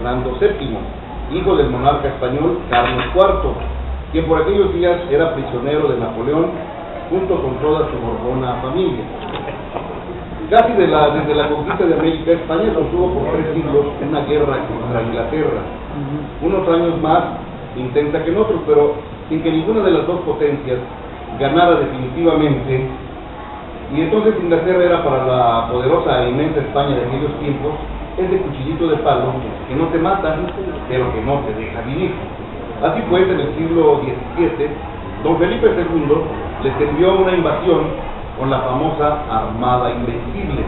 Fernando VII, hijo del monarca español Carlos IV, quien por aquellos días era prisionero de Napoleón junto con toda su borbona familia. Casi desde la conquista de América, España sostuvo por 3 siglos una guerra contra Inglaterra, unos años más intensa que en otros, pero sin que ninguna de las dos potencias ganara definitivamente. Y entonces Inglaterra era para la poderosa e inmensa España de aquellos tiempos ese cuchillito de palo que no te mata, pero que no te deja vivir. Así pues, en el siglo XVII, don Felipe II les envió una invasión con la famosa Armada Invencible,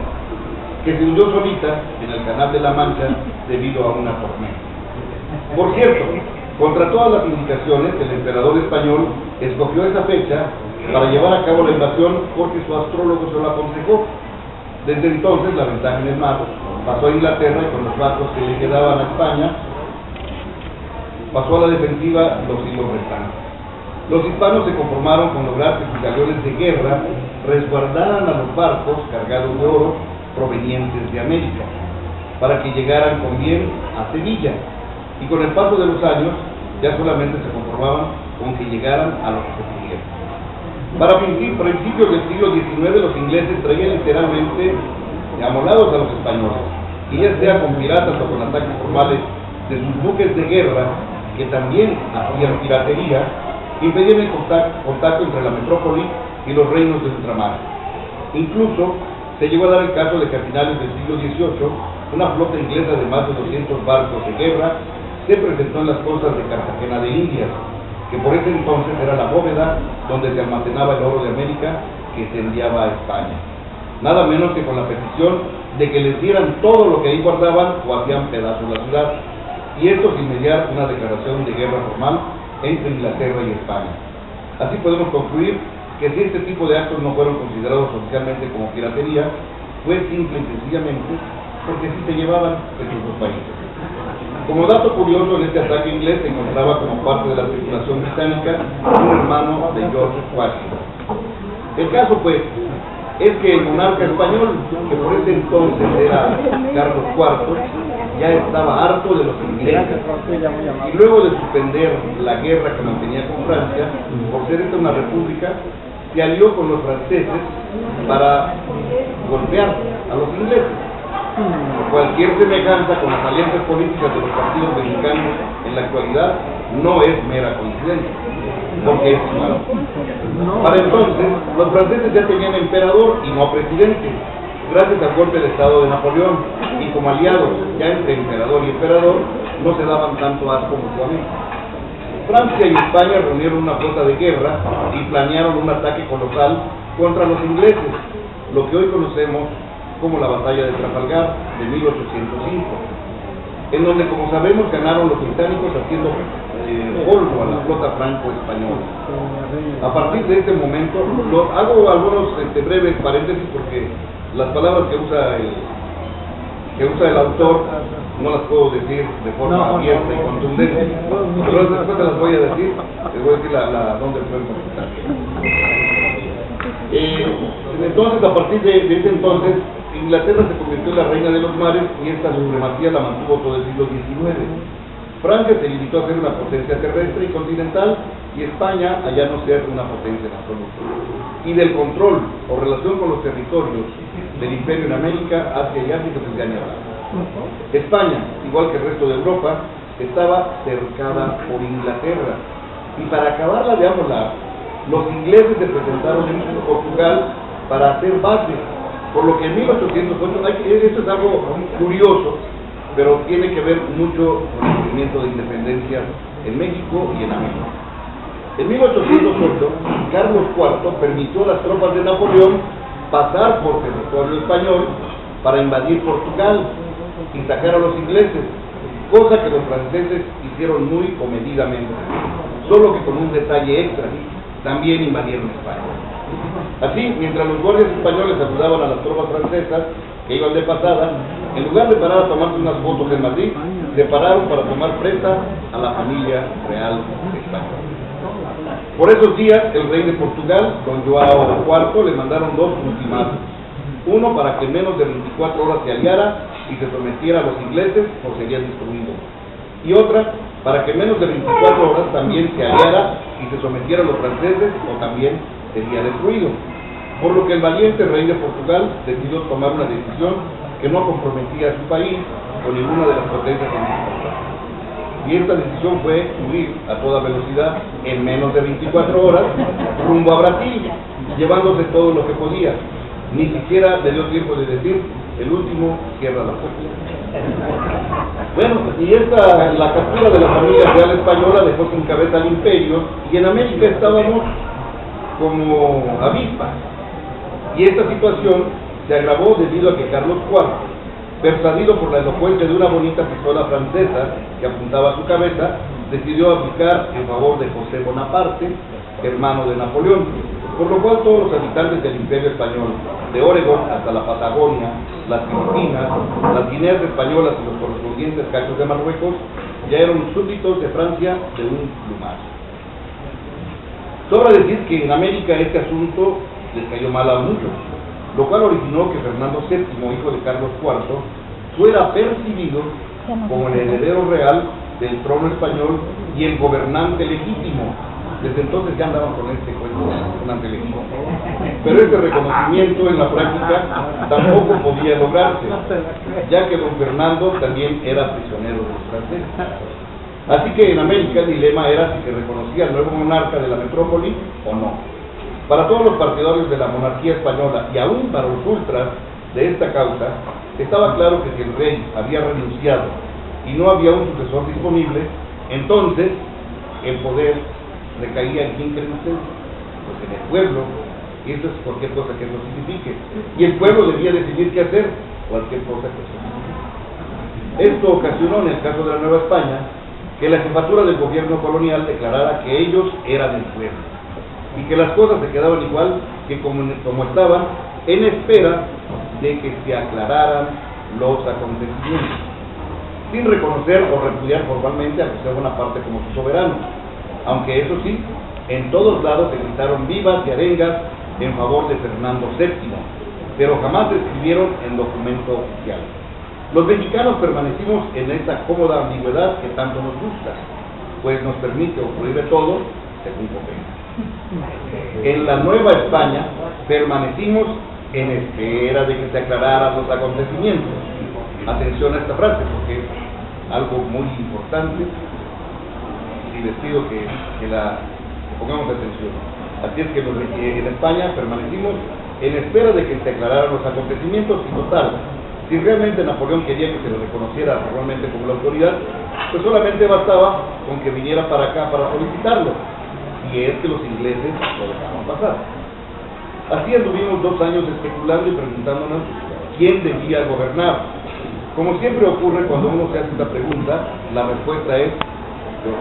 que se hundió solita en el Canal de la Mancha debido a una tormenta. Por cierto, contra todas las indicaciones, el emperador español escogió esa fecha para llevar a cabo la invasión porque su astrólogo se lo aconsejó. Desde entonces la ventaja en el mar pasó a Inglaterra y con los barcos que le quedaban a España pasó a la defensiva los siglos restantes. Los hispanos se conformaron con lograr que sus galeones de guerra resguardaran a los barcos cargados de oro provenientes de América, para que llegaran con bien a Sevilla, y con el paso de los años ya solamente se conformaban con que llegaran a lo que se pudiera. Para principios del siglo XIX los ingleses traían literalmente amolados a los españoles, y ya sea con piratas o con ataques formales de sus buques de guerra, que también hacían piratería, impedían el contacto entre la metrópoli y los reinos de ultramar. Incluso se llegó a dar el caso de que a finales del siglo XVIII una flota inglesa de más de 200 barcos de guerra se presentó en las costas de Cartagena de Indias, que por ese entonces era la bóveda donde se almacenaba el oro de América que se enviaba a España. Nada menos que con la petición de que les dieran todo lo que ahí guardaban o hacían pedazos la ciudad, y esto sin mediar una declaración de guerra formal entre Inglaterra y España. Así podemos concluir que si este tipo de actos no fueron considerados oficialmente como piratería, fue simple y sencillamente porque sí se llevaban entre los países. Como dato curioso, en este ataque inglés se encontraba como parte de la tripulación británica un hermano de George Washington. El caso, pues, es que el monarca español, que por ese entonces era Carlos IV, ya estaba harto de los ingleses, y luego de suspender la guerra que mantenía con Francia, por ser esta una república, se alió con los franceses para golpear a los ingleses. Cualquier semejanza con las alianzas políticas de los partidos mexicanos en la actualidad no es mera coincidencia, porque es igual. Para entonces, los franceses ya tenían emperador y no presidente, gracias al golpe de estado de Napoleón, y como aliados ya entre emperador y emperador, no se daban tanto asco mutuamente. Francia y España reunieron una flota de guerra y planearon un ataque colosal contra los ingleses, lo que hoy conocemos como la batalla de Trafalgar de 1805, en donde, como sabemos, ganaron los británicos haciendo polvo a la flota franco-española. A partir de este momento, hago algunos breves paréntesis porque las palabras que usa el autor no las puedo decir de forma abierta y contundente, pero después te las voy a decir, les voy a decir dónde pueden consultar. Entonces, a partir de ese entonces, Inglaterra se convirtió en la reina de los mares y esta supremacía la mantuvo todo el siglo XIX. Francia se limitó a ser una potencia terrestre y continental, y España a ya no ser una potencia en absoluto. Y del control o relación con los territorios del imperio en América hacia allá sí que se engañaba. España, igual que el resto de Europa, estaba cercada por Inglaterra, y para acabarla de amolar, los ingleses se presentaron en Portugal para hacer base, por lo que en 1808, esto es algo curioso, pero tiene que ver mucho con el movimiento de independencia en México y en América. En 1808, Carlos IV permitió a las tropas de Napoleón pasar por territorio español para invadir Portugal y sacar a los ingleses, cosa que los franceses hicieron muy comedidamente, solo que con un detalle extra: también invadieron España. Así, mientras los guardias españoles ayudaban a las tropas francesas que iban de pasada, en lugar de parar a tomarse unas fotos en Madrid, se pararon para tomar presa a la familia real española. Por esos días, el rey de Portugal, don João IV, le mandaron 2 ultimátumos: uno para que en menos de 24 horas se aliara y se sometiera a los ingleses o sería destruido. Y otra, para que en menos de 24 horas también se aliara y se sometiera a los franceses o también sería destruido. Por lo que el valiente rey de Portugal decidió tomar una decisión que no comprometía a su país con ninguna de las potencias en disputa. Y esta decisión fue huir a toda velocidad en menos de 24 horas rumbo a Brasil, llevándose todo lo que podía. Ni siquiera le dio tiempo de decir, el último cierra la puerta. Bueno, y la captura de la familia real española dejó sin cabeza al imperio, y en América estábamos como avispas. Y esta situación se agravó debido a que Carlos IV, persuadido por la elocuencia de una bonita pistola francesa que apuntaba a su cabeza, decidió abdicar en favor de José Bonaparte, hermano de Napoleón, por lo cual todos los habitantes del Imperio Español, de Oregón hasta la Patagonia, las Filipinas, las Guineas españolas y los correspondientes cachos de Marruecos, ya eran súbditos de Francia de un plumazo. Sobra decir que en América este asunto les cayó mal a muchos, lo cual originó que Fernando VII, hijo de Carlos IV, fuera percibido como el heredero real del trono español y el gobernante legítimo. Desde entonces ya andaban con este cuento de gobernante legítimo. Pero este reconocimiento en la práctica tampoco podía lograrse, ya que don Fernando también era prisionero de los franceses. Así que en América el dilema era si se reconocía al nuevo monarca de la metrópoli o no. Para todos los partidarios de la monarquía española y aún para los ultras de esta causa, estaba claro que si el rey había renunciado y no había un sucesor disponible, entonces el poder recaía en quién creen ustedes, pues en el pueblo, y eso es cualquier cosa que eso signifique, y el pueblo debía decidir qué hacer, cualquier cosa que eso signifique. Esto ocasionó en el caso de la Nueva España que la jefatura del gobierno colonial declarara que ellos eran el pueblo y que las cosas se quedaban igual que como estaban, en espera de que se aclararan los acontecimientos, sin reconocer o repudiar formalmente a José Bonaparte como su soberano, aunque eso sí, en todos lados se gritaron vivas y arengas en favor de Fernando VII, pero jamás se escribieron en documento oficial. Los mexicanos permanecimos en esta cómoda ambigüedad que tanto nos gusta, pues nos permite ocurrir de todo según convenga. En la Nueva España permanecimos en espera de que se aclararan los acontecimientos. Atención a esta frase, porque es algo muy importante y les pido que pongamos atención. Así es que en España permanecimos en espera de que se aclararan los acontecimientos y total, si realmente Napoleón quería que se le reconociera formalmente como la autoridad, pues solamente bastaba con que viniera para acá para solicitarlo, y es que los ingleses lo dejaban pasar. Así anduvimos 2 años especulando y preguntándonos quién debía gobernar. Como siempre ocurre cuando uno se hace esta pregunta, la respuesta es yo.